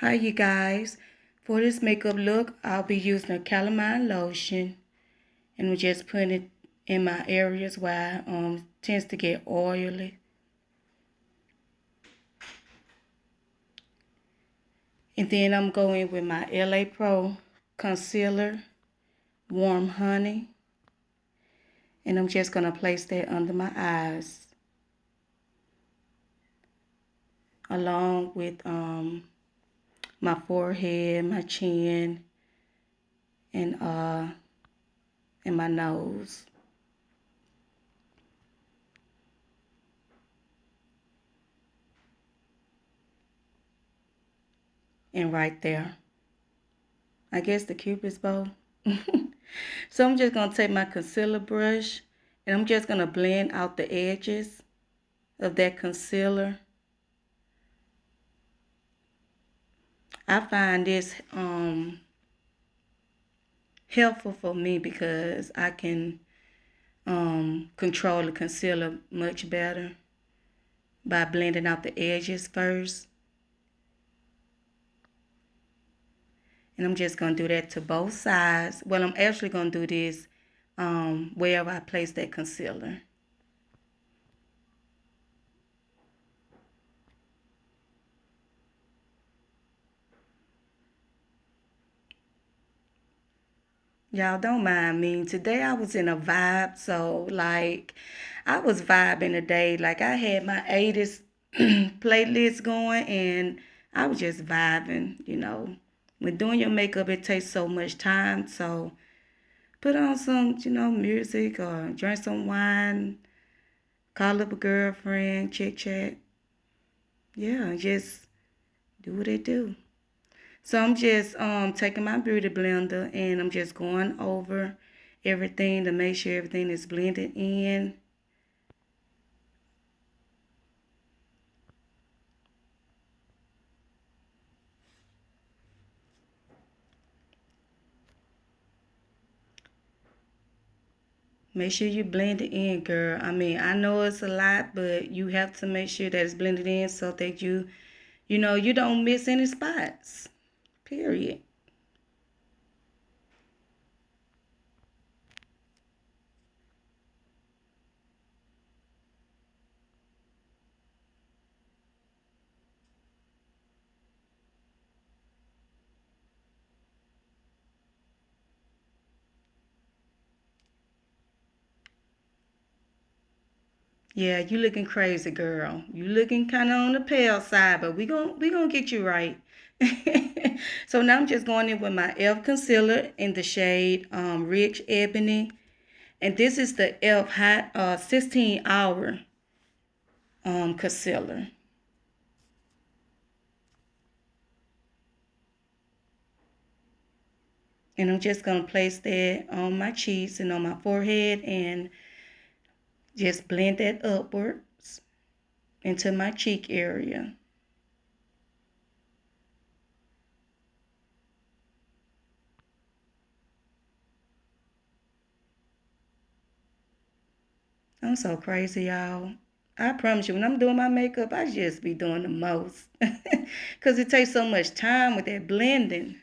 Hi you guys. For this makeup look, I'll be using a Calamine lotion and I'm just putting it in my areas where tends to get oily. And then I'm going with my LA Pro concealer, Warm Honey, and I'm just going to place that under my eyes along with my forehead, my chin, and my nose. And right there. I guess the Cupid's bow. So I'm just going to take my concealer brush and I'm just going to blend out the edges of that concealer. I find this helpful for me because I can control the concealer much better by blending out the edges first. And I'm just going to do that to both sides. Well, I'm actually going to do this wherever I place that concealer. Y'all don't mind me. Today I was in a vibe, so like I was vibing today. Like I had my 80s playlist going and I was just vibing. When doing your makeup it takes so much time, so put on some music or drink some wine, call up a girlfriend, chit chat. Yeah, just do what it do. So I'm just taking my beauty blender and I'm just going over everything to make sure everything is blended in. Make sure you blend it in, girl. I mean, I know it's a lot, but you have to make sure that it's blended in so that you don't miss any spots. Period. Yeah, you looking crazy, girl. You looking kind of on the pale side, but we gonna get you right. So now I'm just going in with my e.l.f. concealer in the shade Rich Ebony, and this is the e.l.f. Hot 16 hour concealer. And I'm just gonna place that on my cheeks and on my forehead and just blend that upwards into my cheek area. I'm so crazy, y'all. I promise you, when I'm doing my makeup, I just be doing the most. Because it takes so much time with that blending.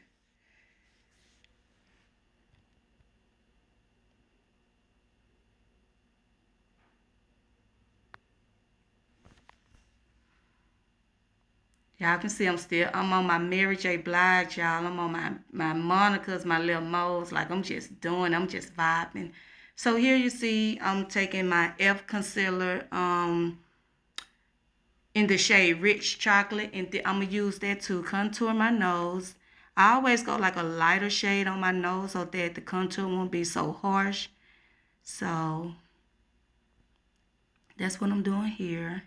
Y'all can see I'm on my Mary J. Blige, y'all. I'm on my Monica's, my little Mauves. Like, I'm just vibing. So here you see, I'm taking my e.l.f. concealer in the shade Rich Chocolate. And I'm going to use that to contour my nose. I always go like a lighter shade on my nose so that the contour won't be so harsh. So that's what I'm doing here.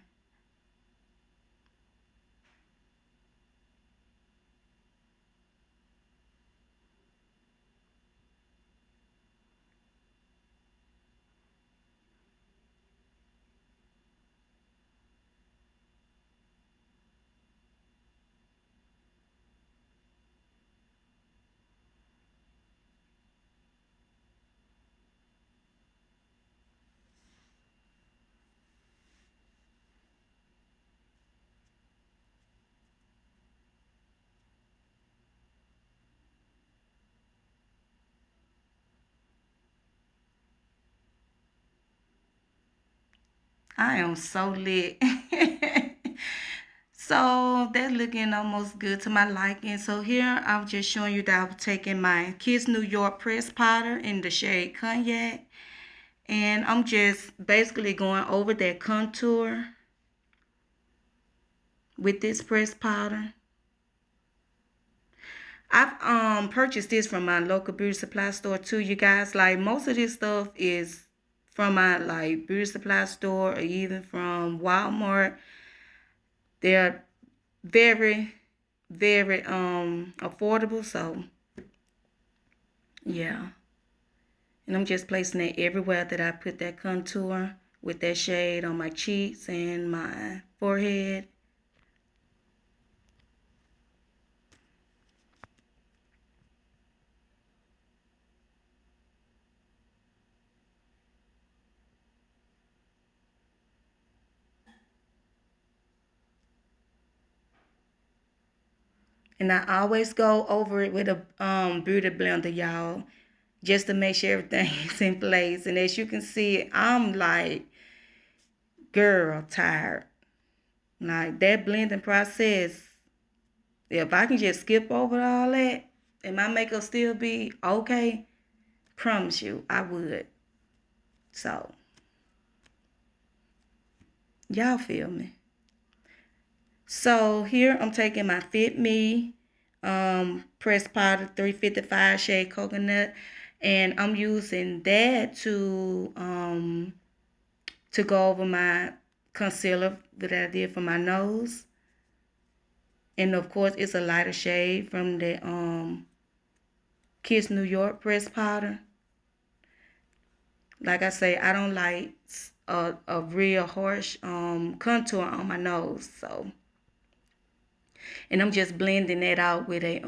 I am so lit. So that's looking almost good to my liking. So here I'm just showing you that I'm taking my Kiss New York press powder in the shade Cognac. And I'm just basically going over that contour with this press powder. I've purchased this from my local beauty supply store too, you guys. Like most of this stuff is from my like beauty supply store or even from Walmart. They're very, very affordable. So yeah. And I'm just placing it everywhere that I put that contour with that shade on my cheeks and my forehead. And I always go over it with a beauty blender, y'all, just to make sure everything's in place. And as you can see, I'm like, girl, tired. Like that blending process, if I can just skip over all that and my makeup still be okay, promise you, I would. So, y'all feel me? So here I'm taking my Fit Me pressed powder 355 shade coconut, and I'm using that to go over my concealer that I did for my nose. And of course it's a lighter shade from the Kiss New York pressed powder. Like I say, I don't like a real harsh contour on my nose, so. And I'm just blending that out with a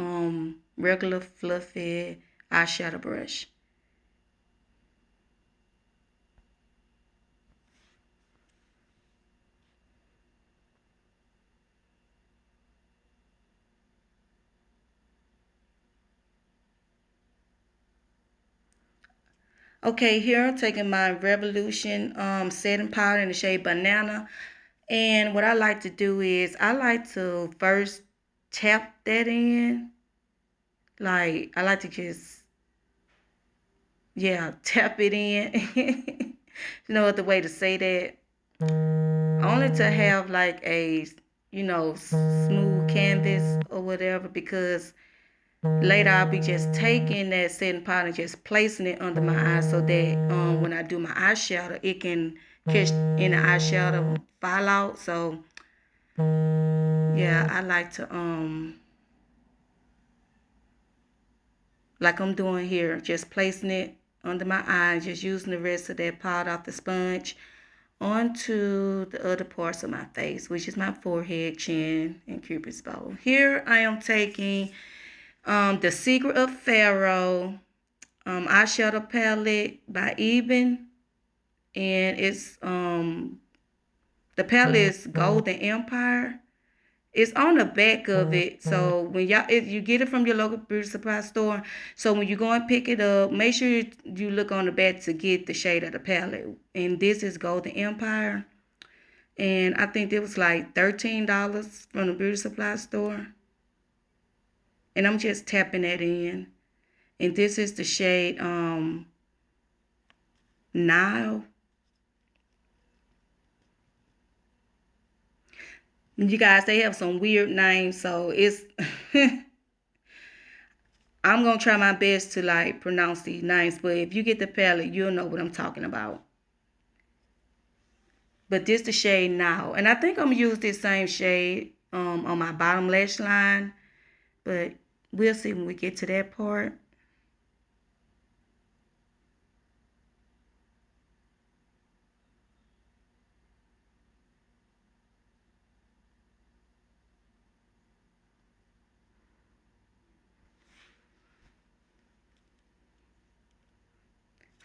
regular fluffy eyeshadow brush. Okay, here I'm taking my Revolution setting powder in the shade Banana. And what I like to do is I like to first tap that in. Like I like to just, yeah, tap it in. You know what the way to say that? Only to have like a, smooth canvas or whatever, because later I'll be just taking that setting powder and just placing it under my eyes so that when I do my eyeshadow, it can catch in the eyeshadow fallout. So yeah, I like to like I'm doing here, just placing it under my eye, just using the rest of that powder off the sponge onto the other parts of my face, which is my forehead, chin, and cupid's bow. Here I am taking The Secret of Pharaoh eyeshadow palette by Ebony, and it's the palette is Golden Empire. It's on the back of it. So when y'all, if you get it from your local beauty supply store, so when you go and pick it up, make sure you look on the back to get the shade of the palette. And this is Golden Empire. And I think it was like $13 from the beauty supply store. And I'm just tapping that in. And this is the shade Nile. You guys, they have some weird names, so it's I'm gonna try my best to like pronounce these names, but if you get the palette, you'll know what I'm talking about. But this the shade Now, and I think I'm gonna use this same shade on my bottom lash line, but we'll see when we get to that part.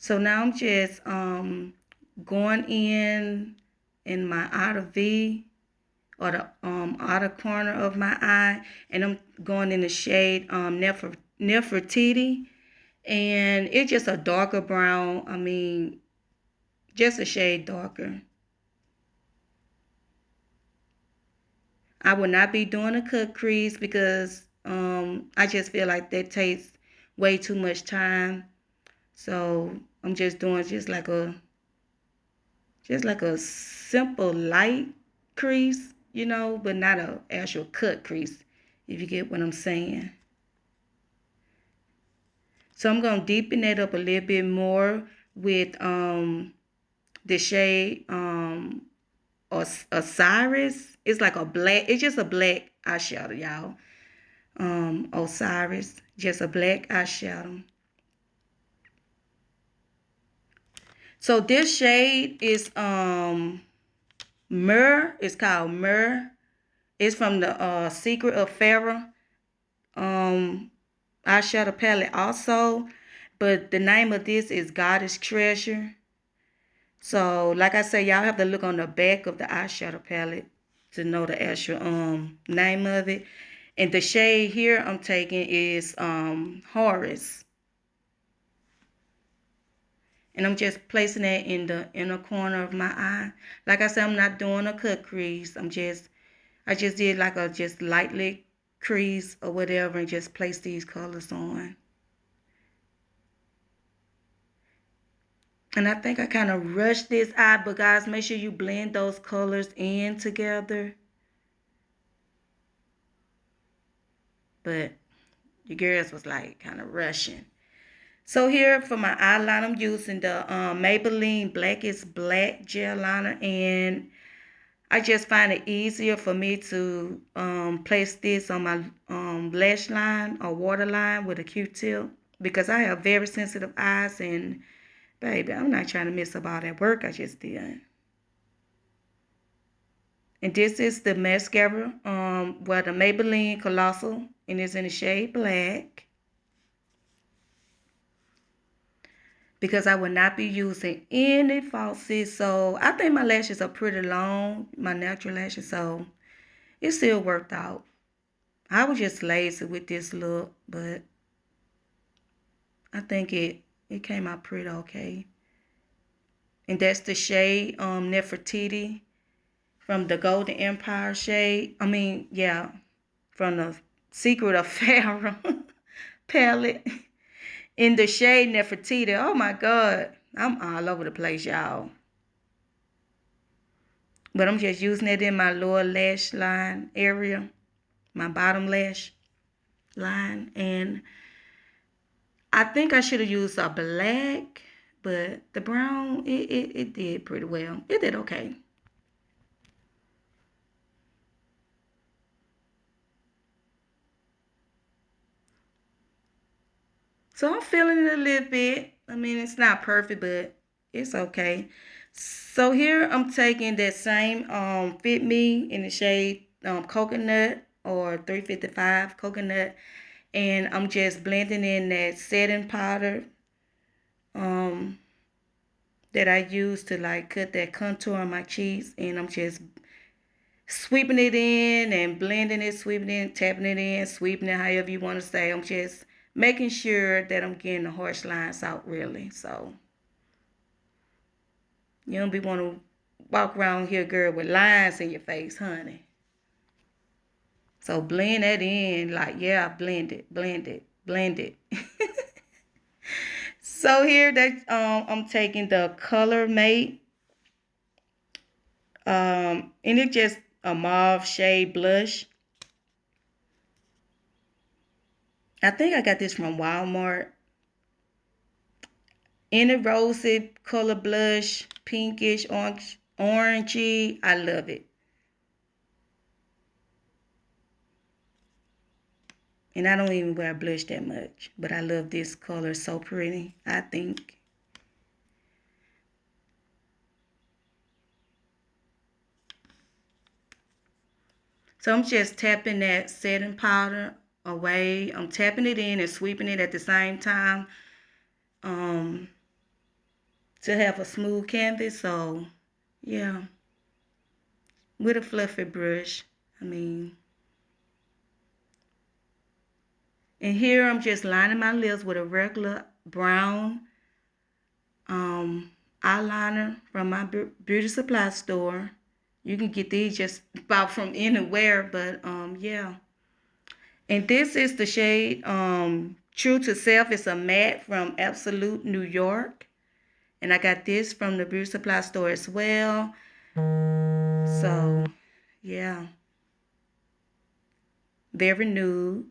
So now I'm just going in my outer V, or the outer corner of my eye, and I'm going in the shade Nefertiti, and it's just a darker brown. I mean, just a shade darker. I will not be doing a cut crease because I just feel like that takes way too much time. So I'm just doing just like a simple light crease, you know, but not a actual cut crease, if you get what I'm saying. So I'm gonna deepen that up a little bit more with the shade Osiris. It's like a black, it's just a black eyeshadow, y'all. Osiris, just a black eyeshadow. So this shade is Myrrh. It's called Myrrh. It's from the Secret of Pharaoh eyeshadow palette also. But the name of this is Goddess Treasure. So like I say, y'all have to look on the back of the eyeshadow palette to know the actual name of it. And the shade here I'm taking is Horus. And I'm just placing that in the inner corner of my eye. Like I said, I'm not doing a cut crease. I just did like a just lightly crease or whatever and just place these colors on. And I think I kind of rushed this eye, but guys, make sure you blend those colors in together. But your girls was like kind of rushing. So here for my eyeliner, I'm using the Maybelline Blackest Black gel liner, and I just find it easier for me to place this on my lash line or waterline with a Q-tip because I have very sensitive eyes, and baby, I'm not trying to miss up all that work I just did. And this is the mascara, well, the Maybelline Colossal, and it's in the shade black. Because I will not be using any falsies. So I think my lashes are pretty long, my natural lashes, so it still worked out. I was just lazy with this look, but I think it came out pretty okay. And that's the shade Nefertiti from the Golden Empire shade. I mean, yeah, from the Secret of Pharaoh palette. In the shade Nefertiti. Oh my God. I'm all over the place, y'all. But I'm just using it in my lower lash line area, my bottom lash line. And I think I should have used a black, but the brown, it did pretty well. It did okay. So I'm feeling it a little bit. I mean, it's not perfect, but it's okay. So here I'm taking that same Fit Me in the shade Coconut or 355 Coconut. And I'm just blending in that setting powder that I use to like cut that contour on my cheeks. And I'm just sweeping it in and blending it, sweeping it, tapping it in, sweeping it, however you want to say. I'm just making sure that I'm getting the harsh lines out really. So you don't be want to walk around here, girl, with lines in your face, honey. So blend that in, like, yeah, blend it, blend it, blend it. So here that I'm taking the Colormate, and it's just a mauve shade blush. I think I got this from Walmart. In a rosy color blush, pinkish, orangey. I love it. And I don't even wear blush that much, but I love this color. So pretty, I think. So I'm just tapping that setting powder away. I'm tapping it in and sweeping it at the same time to have a smooth canvas. So yeah, with a fluffy brush. I mean, and here I'm just lining my lips with a regular brown eyeliner from my beauty supply store. You can get these just about from anywhere, but yeah. And this is the shade True to Self. It's a matte from Absolute New York. And I got this from the beauty supply store as well. So, yeah. Very nude,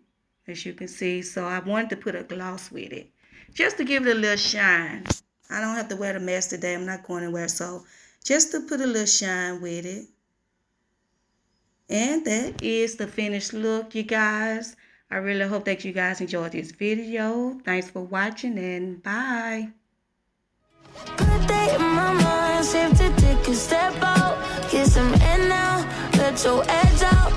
as you can see. So I wanted to put a gloss with it, just to give it a little shine. I don't have to wear the mask today. I'm not going to wear, so just to put a little shine with it. And that is the finished look, you guys. I really hope that you guys enjoyed this video. Thanks for watching, and bye. Good day in my mind, safe to take a step out, get some air now, let your edge out.